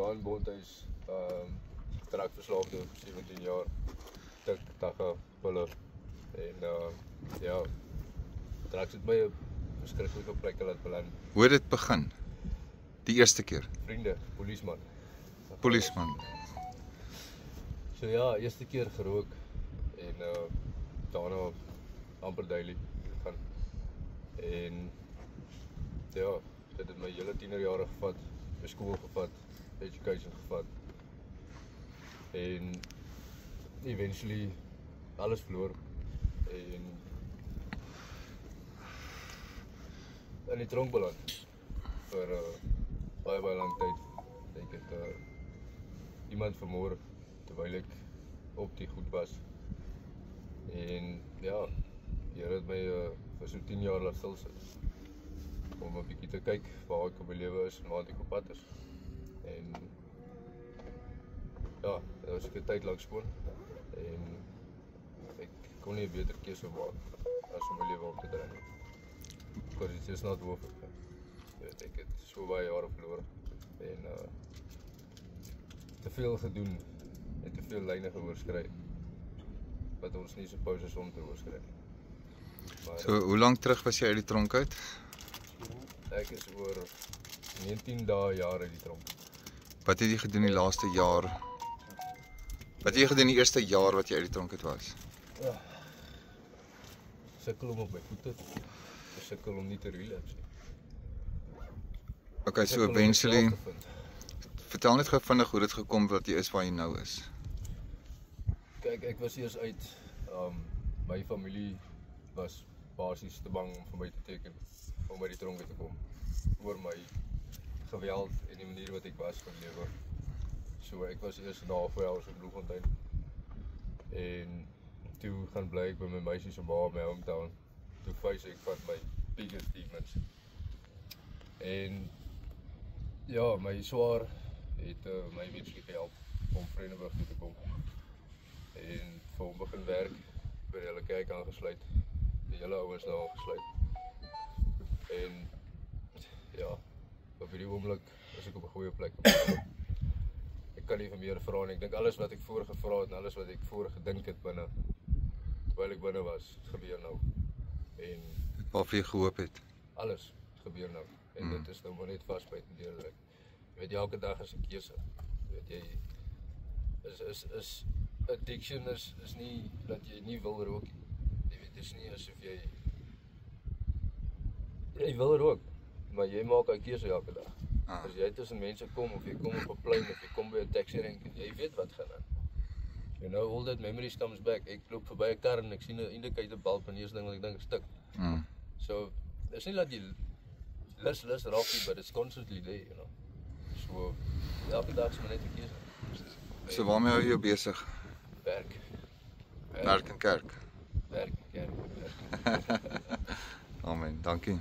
Johan Bondhuis, trekverslaafde, 17 jaar, tik, tagga, pille, en ja, drugs het my 'n verskriklike plekke laat beland. Hoe het dit begin? Die eerste keer? Vriende, polisman. Polisman. So ja, eerste keer gerook, en daarna amper daily gaan. En ja, dit het my hele tienerjare gevat, my skool gevat, education gevat. En eventually alles verloor. En in die tronk beland vir baie lang tyd. Ek het iemand vermoor terwyl ek op die goed was. En ja, die Here het my vir so 10 jaar laat stil sit om 'n bietjie te kyk waar ek op my lewe is en waar ek op pad is. En ja, dit was 'n tyd lank skoon en ek kon nie 'n beter keuse maak as om my lewe op te draai nie. Because it's just not worth it. Ek het so baie jare verloor en te veel gedoen en te veel lyne geoorskry wat ons nie suppose is om te oorskry nie. So, hoe lank terug was jy uit die tronk uit? Ek is oor 19 dae jaar uit die tronk. Wat het jy gedoen die laaste jaar? Wat het jy gedoen die eerste jaar wat jy uit die tronk uit was? Ja, sukkel om op my voete, sukkel om nie te relapse nie. Okay, so eventually, vertel net gou vinnig hoe dit gekom dat jy is waar jy nou is. Kyk, ek was eers uit, my familie was basies te bang om vir my te teken, om uit die tronk te kom, oor my geweld en die manier wat ek was van lewe. So ek was eers na 4 jaar in Bloemfontein, en toe gaan bly ek by my meisie se ma in my hometown, toe face ek van my biggest demons. En ja, my swaar het my eventually gehelp om Vredenburg toe te kom. En vir hom begin werk, by die hele kerk aangesluit, die hele ouens daar aangesluit. En ja, op hierdie oomblik is ek op 'n goeie plek. Ek kan nie vir meer vra nie. Ek dink alles wat ek voor gevra het en alles wat ek voor gedink het binne, terwyl ek binne was, gebeur nou. En Waarvoor jy gehoop het? alles gebeur nou. En dit is nou maar net vasbyt en deurlik. Jy weet, elke dag is 'n keuse. Jy weet, jy is addiction is nie dat jy nie wil rook nie. Jy weet, dit is nie asof jy wil rook, maar jy maak 'n keuse elke dag. As jy tussen mense kom, of jy kom op 'n plein, of jy kom by 'n taxi rank, jy weet wat gaan aan. You know, all that memories comes back. Ek loop verby 'n kar en ek sien 'n indicator bulb en die eerste ding wat ek dink is stuk. So, dis nie dat jy lus raak nie, but it's constantly there, you know. So, elke dag is maar net 'n keuse. So waarmee hou jy jou besig? Werk. Werk en kerk. Werk en kerk. Amen, dankie.